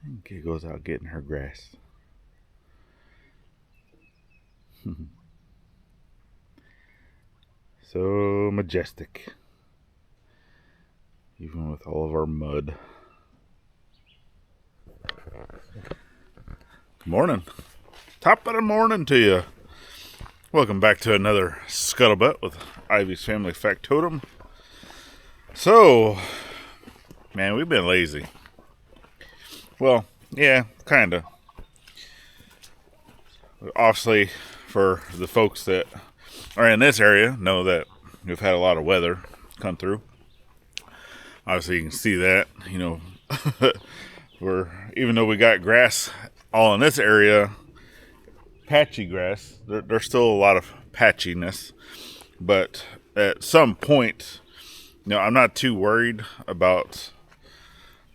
And Kay goes out getting her grass. So majestic. Even with all of our mud. Good morning. Top of the morning to you. Welcome back to another Scuttlebutt with Ivy's Family Factotum. So, man, we've been lazy. Well, yeah, kinda. Obviously, for the folks that are in this area, know that we've had a lot of weather come through. Obviously, you can see that, even though we got grass all in this area, patchy grass, there's still a lot of patchiness. But at some point, I'm not too worried about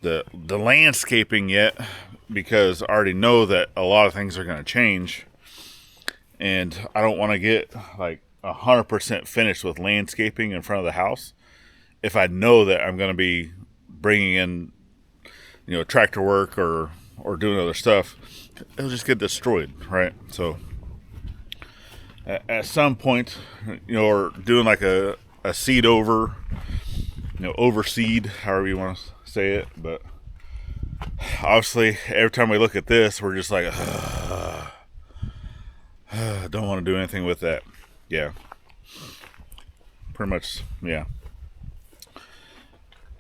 the landscaping yet, because I already know that a lot of things are going to change. And I don't want to get like 100% finished with landscaping in front of the house if I know that I'm going to be bringing in, tractor work or doing other stuff. It'll just get destroyed, right? So at some point, or doing like a seed over, overseed, however you want to say it. But obviously, every time we look at this, we're just like, don't want to do anything with that. Yeah. Pretty much, yeah.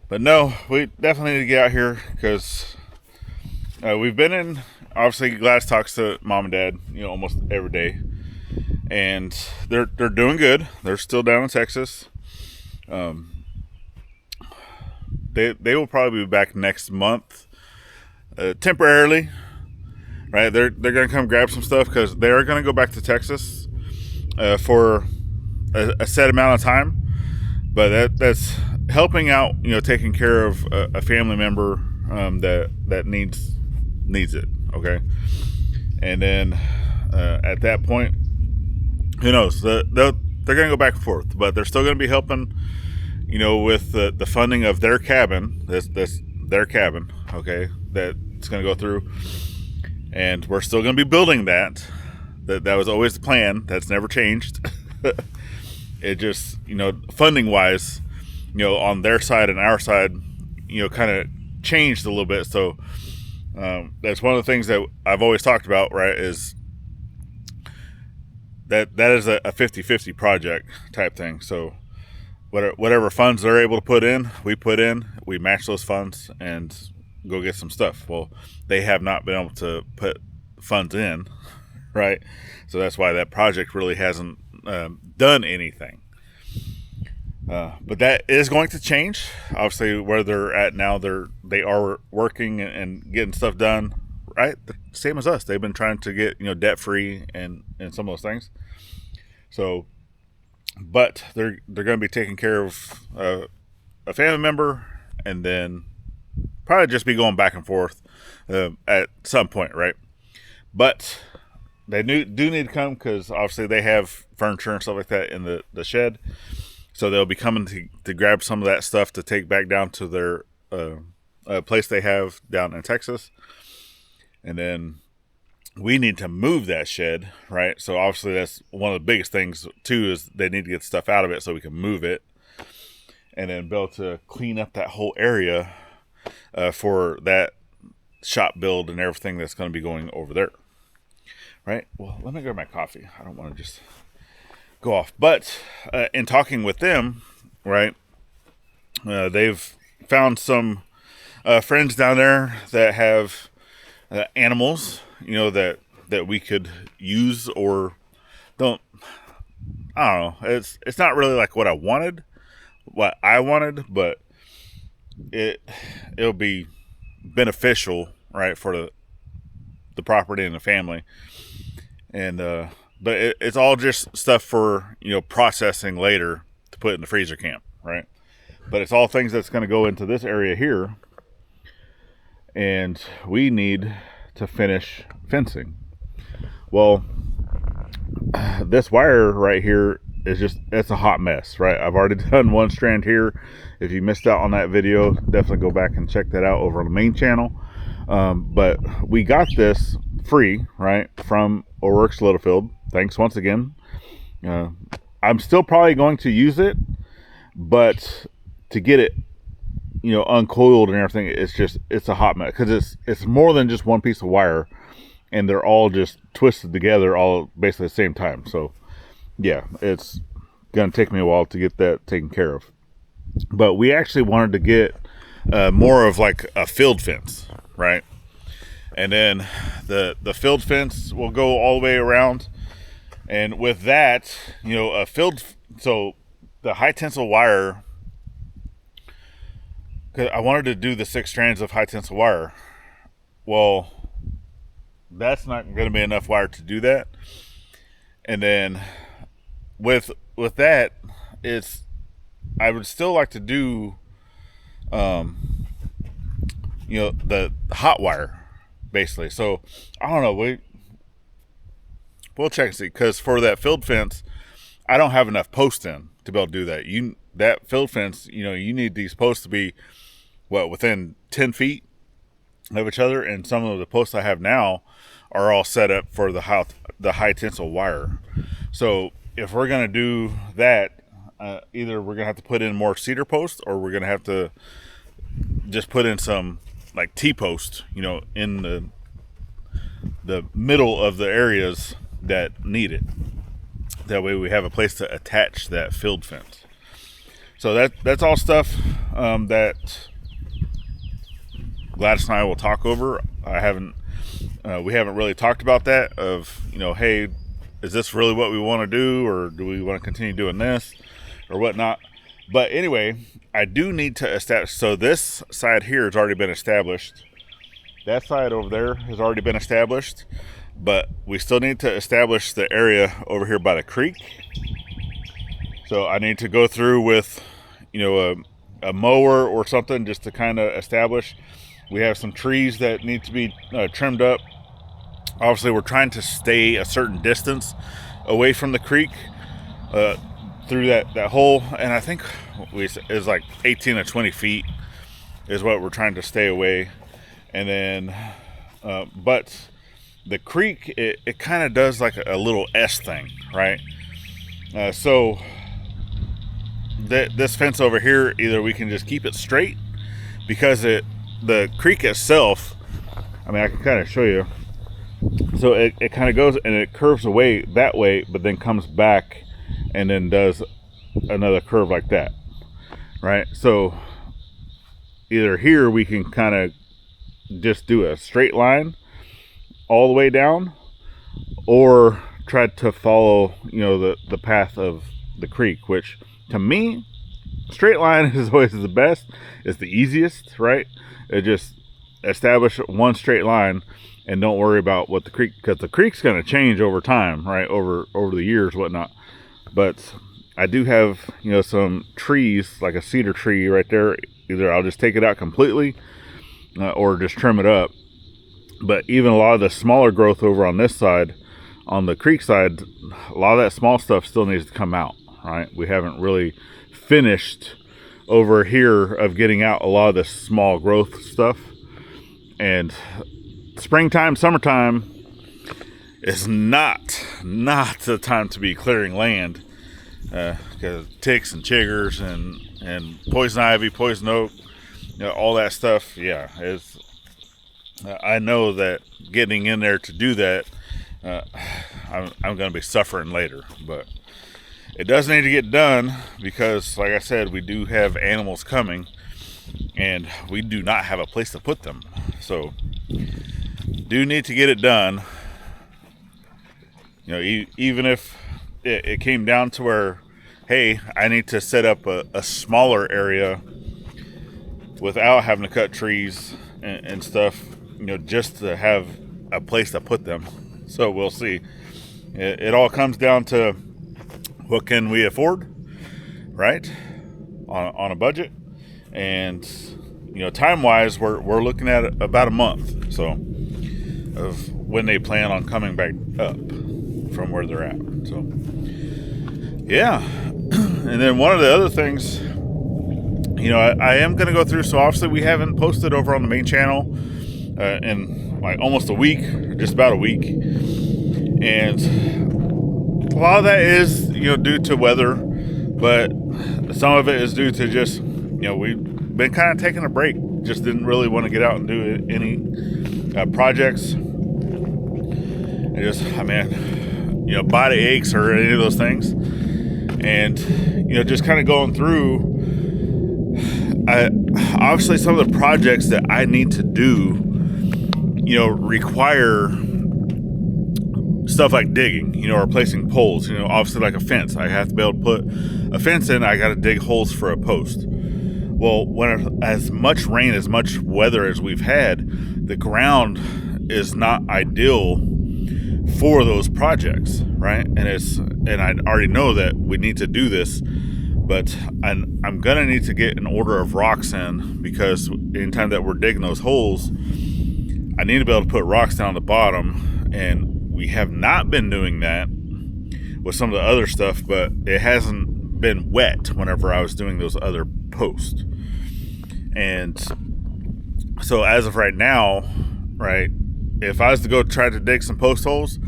But no, we definitely need to get out here because we've been in, obviously, Gladys talks to mom and dad, almost every day. And they're doing good. They're still down in Texas. They will probably be back next month, temporarily. Right, they're gonna come grab some stuff because they are gonna go back to Texas for a set amount of time. But that's helping out, taking care of a family member that needs it. Okay, and then at that point, who knows? They're gonna go back and forth, but they're still gonna be helping, with the funding of their cabin. That's their cabin. Okay, that's gonna go through. And we're still going to be building that. That was always the plan. That's never changed. It just, funding wise, on their side and our side, kind of changed a little bit. So that's one of the things that I've always talked about, right, is that is a 50-50 project type thing. So whatever funds they're able to put in, we match those funds and go get some stuff. Well, they have not been able to put funds in, right? So that's why that project really hasn't done anything. But that is going to change. Obviously, where they're at now, they are working and getting stuff done, right? The same as us. They've been trying to get debt free and some of those things. So, but they're going to be taking care of a family member, and then probably just be going back and forth at some point, right? But they do need to come because obviously they have furniture and stuff like that in the shed. So they'll be coming to grab some of that stuff to take back down to their place they have down in Texas. And then we need to move that shed, right? So obviously that's one of the biggest things too, is they need to get stuff out of it so we can move it. And then be able to clean up that whole area for that shop build and everything that's going to be going over there, right? Well, let me grab my coffee. I don't want to just go off. But in talking with them, right, they've found some friends down there that have animals, that we could use or don't. I don't know. It's not really like what I wanted, but it'll be beneficial, right, for the property and the family. And but it's all just stuff for processing later to put in the freezer camp, right? But it's all things that's going to go into this area here, and we need to finish fencing. Well, this wire right here is it's a hot mess, right? I've already done one strand here. If you missed out on that video, definitely go back and check that out over on the main channel. But we got this free, right, from O'Rourke's Littlefield. Thanks once again. I'm still probably going to use it, but to get it, uncoiled and everything, it's a hot mess, because it's more than just one piece of wire, and they're all just twisted together all basically at the same time. So yeah, it's gonna take me a while to get that taken care of. But we actually wanted to get more of like a field fence, right? And then the field fence will go all the way around. And with that, so the high tensile wire, because I wanted to do the 6 strands of high tensile wire. Well, that's not going to be enough wire to do that. And then with that, I would still like to do, the hot wire, basically. So I don't know. We'll check and see, because for that field fence, I don't have enough posts in to be able to do that. That field fence, you need these posts to be within 10 feet of each other, and some of the posts I have now are all set up for the high tensile wire. So if we're gonna do that, either we're gonna have to put in more cedar posts, or we're gonna have to just put in some like T-post, in the middle of the areas that need it. That way we have a place to attach that field fence. So that's all stuff that Gladys and I will talk over. We haven't really talked about that of, hey, is this really what we want to do, or do we want to continue doing this or whatnot? But anyway, I do need to establish. So this side here has already been established. That side over there has already been established, but we still need to establish the area over here by the creek. So I need to go through with, a mower or something, just to kind of establish. We have some trees that need to be trimmed up. Obviously, we're trying to stay a certain distance away from the creek through that hole, and I think it's like 18 to 20 feet is what we're trying to stay away. And then, but the creek, it kind of does like a little S thing, right? So this fence over here, either we can just keep it straight, because the creek itself, I can kind of show you. So it kind of goes and it curves away that way, but then comes back and then does another curve like that, right? So either here we can kind of just do a straight line all the way down, or try to follow, the path of the creek, which to me, straight line is always the best. It's the easiest, right? It just establish one straight line and don't worry about what the creek, because the creek's going to change over time, right? Over the years, whatnot. But I do have, some trees, like a cedar tree right there. Either I'll just take it out completely, or just trim it up. But even a lot of the smaller growth over on this side, on the creek side, a lot of that small stuff still needs to come out, right? We haven't really finished over here of getting out a lot of the small growth stuff. And springtime, summertime is not the time to be clearing land, because ticks and chiggers and poison ivy, poison oak, all that stuff. Yeah, I know that getting in there to do that, I'm going to be suffering later, but it does need to get done, because like I said, we do have animals coming and we do not have a place to put them. So do need to get it done. Even if it came down to where, hey, I need to set up a smaller area without having to cut trees and stuff, just to have a place to put them. So we'll see. It all comes down to what can we afford, right? On a budget. And, time-wise, we're looking at about a month. So of when they plan on coming back up from where they're at. So, yeah. And then one of the other things, I am going to go through. So obviously we haven't posted over on the main channel in like almost a week, or just about a week. And a lot of that is, due to weather, but some of it is due to just, we've been kind of taking a break. Just didn't really want to get out and do any projects. And just, body aches or any of those things. And, just kind of going through, obviously some of the projects that I need to do, require stuff like digging, or replacing poles, obviously like a fence. I have to be able to put a fence in. I got to dig holes for a post. Well, when as much rain, as much weather as we've had, the ground is not ideal for those projects, right? And I already know that we need to do this, but I'm gonna need to get an order of rocks in, because anytime that we're digging those holes, I need to be able to put rocks down the bottom, and we have not been doing that with some of the other stuff, but it hasn't been wet whenever I was doing those other posts. And so as of right now, right, if I was to go try to dig some post holes,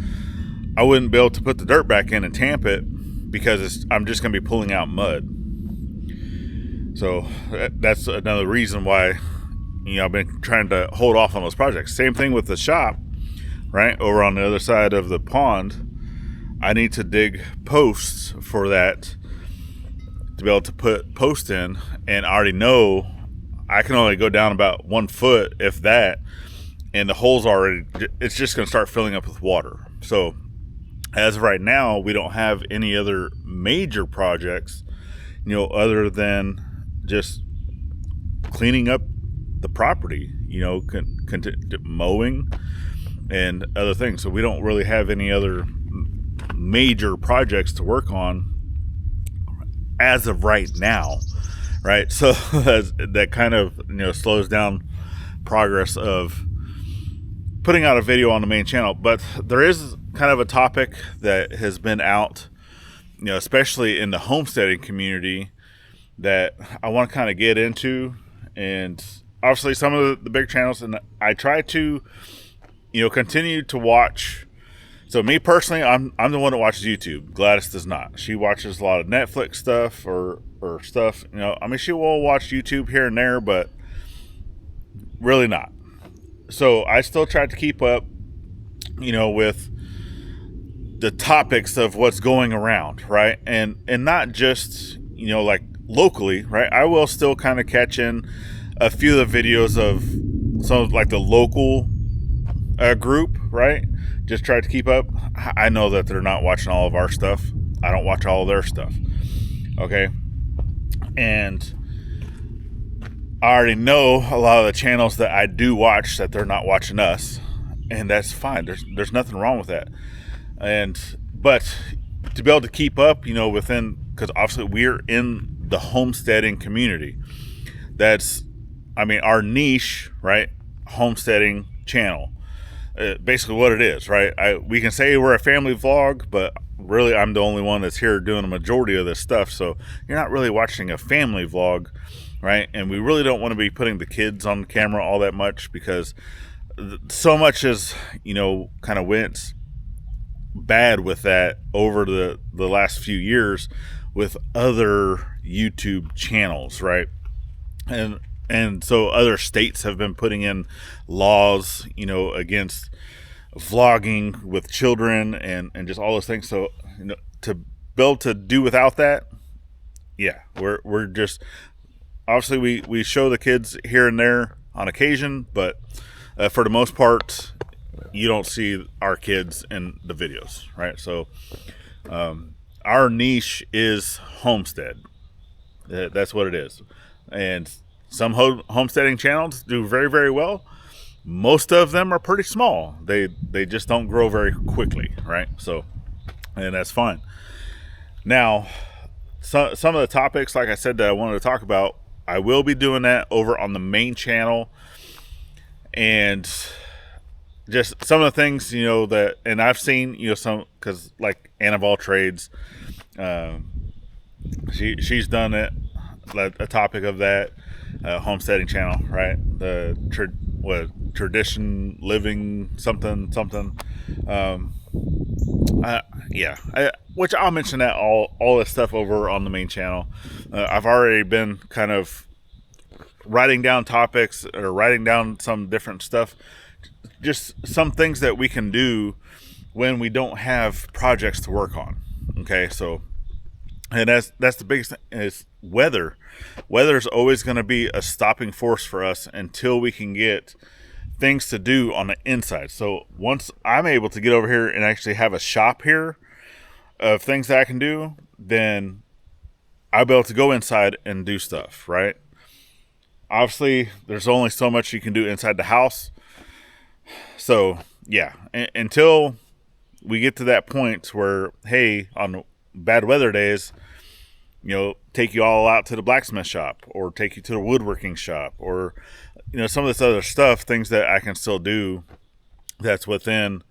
I wouldn't be able to put the dirt back in and tamp it, because I'm just going to be pulling out mud. So that's another reason why, I've been trying to hold off on those projects. Same thing with the shop, right? Over on the other side of the pond, I need to dig posts for that to be able to put posts in. And I already know I can only go down about 1 foot, if that. And the holes it's just going to start filling up with water. So as of right now, we don't have any other major projects, other than just cleaning up the property, mowing and other things. So we don't really have any other major projects to work on as of right now, right? So that kind of, slows down progress of putting out a video on the main channel. But there is kind of a topic that has been out, especially in the homesteading community, that I want to kind of get into. And obviously some of the big channels, and I try to, continue to watch. So me personally, I'm the one that watches YouTube. Gladys does not. She watches a lot of Netflix stuff or stuff, she will watch YouTube here and there, but really not. So I still try to keep up, with the topics of what's going around, right? And not just, like locally, right? I will still kind of catch in a few of the videos of some of like the local group, right? Just try to keep up. I know that they're not watching all of our stuff. I don't watch all of their stuff. Okay. And I already know a lot of the channels that I do watch that they're not watching us, and that's fine. There's nothing wrong with that. But to be able to keep up, within, because obviously we're in the homesteading community. That's, our niche, right? Homesteading channel. Basically what it is, right? We can say we're a family vlog, but really I'm the only one that's here doing a majority of this stuff. So you're not really watching a family vlog, right? And we really don't want to be putting the kids on camera all that much, because so much is, kind of went bad with that over the last few years with other YouTube channels, right? And so other states have been putting in laws, against vlogging with children and just all those things. So, to be able to do without that, yeah, we're just, obviously we show the kids here and there on occasion, but for the most part, you don't see our kids in the videos, right? So our niche is homestead. That's what it is. And some homesteading channels do very, very well. Most of them are pretty small. They just don't grow very quickly, right? So, and that's fine. Now, some of the topics, like I said, that I wanted to talk about, I will be doing that over on the main channel. And just some of the things, that, and I've seen, some, because like Anna of all trades, she's done it, a topic of that homesteading channel, right? The what tradition living something. Which I'll mention that all this stuff over on the main channel. I've already been kind of writing down topics or writing down some different stuff, just some things that we can do when we don't have projects to work on. Okay, so and that's the biggest thing is weather. Weather is always going to be a stopping force for us until we can get things to do on the inside. So once I'm able to get over here and actually have a shop here of things that I can do, then I'll be able to go inside and do stuff, right? Obviously, there's only so much you can do inside the house. So, yeah, until we get to that point where, hey, on bad weather days, take you all out to the blacksmith shop or take you to the woodworking shop or, some of this other stuff, things that I can still do that's within,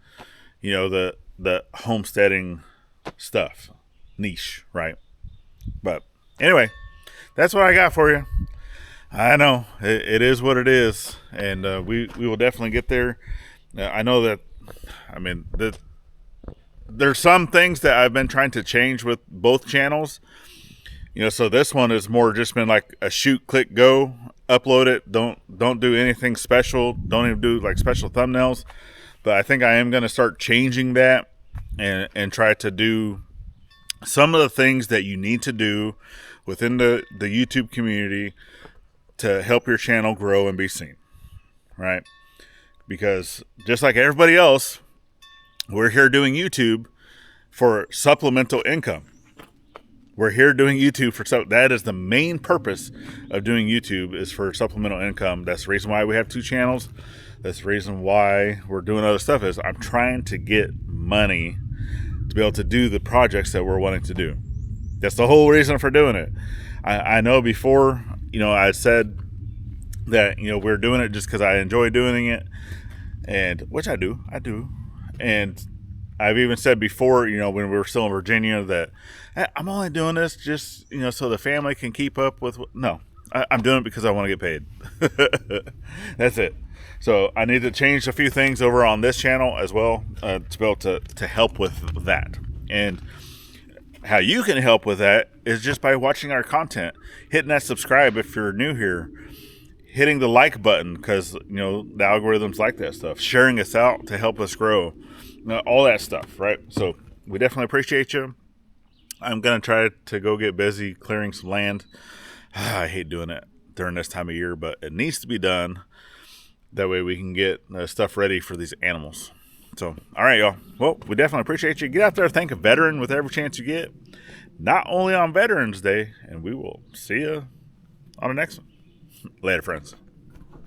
the homesteading stuff niche, right? But anyway, that's what I got for you. I know it is what it is, and we will definitely get there. I know that, there's some things that I've been trying to change with both channels. So this one has more just been like a shoot, click, go, upload it. Don't do anything special. Don't even do like special thumbnails. But I think I am going to start changing that and try to do some of the things that you need to do within the YouTube community to help your channel grow and be seen, right? Because just like everybody else, we're here doing YouTube for supplemental income. We're here doing YouTube that is the main purpose of doing YouTube, is for supplemental income. That's the reason why we have 2 channels. That's the reason why we're doing other stuff, is I'm trying to get money to be able to do the projects that we're wanting to do. That's the whole reason for doing it. I know before, I said that, we're doing it just because I enjoy doing it, and which I do. And I've even said before, when we were still in Virginia, that I'm only doing this just, so the family can keep up with. No, I'm doing it because I want to get paid. That's it. So I need to change a few things over on this channel as well to be able to help with that. And how you can help with that is just by watching our content, hitting that subscribe if you're new here, hitting the like button because, the algorithms like that stuff, sharing us out to help us grow, all that stuff, right? So we definitely appreciate you. I'm going to try to go get busy clearing some land. I hate doing it during this time of year, but it needs to be done. That way we can get stuff ready for these animals. So, all right, y'all. Well, we definitely appreciate you. Get out there, thank a veteran with every chance you get. Not only on Veterans Day, and we will see you on the next one. Later, friends.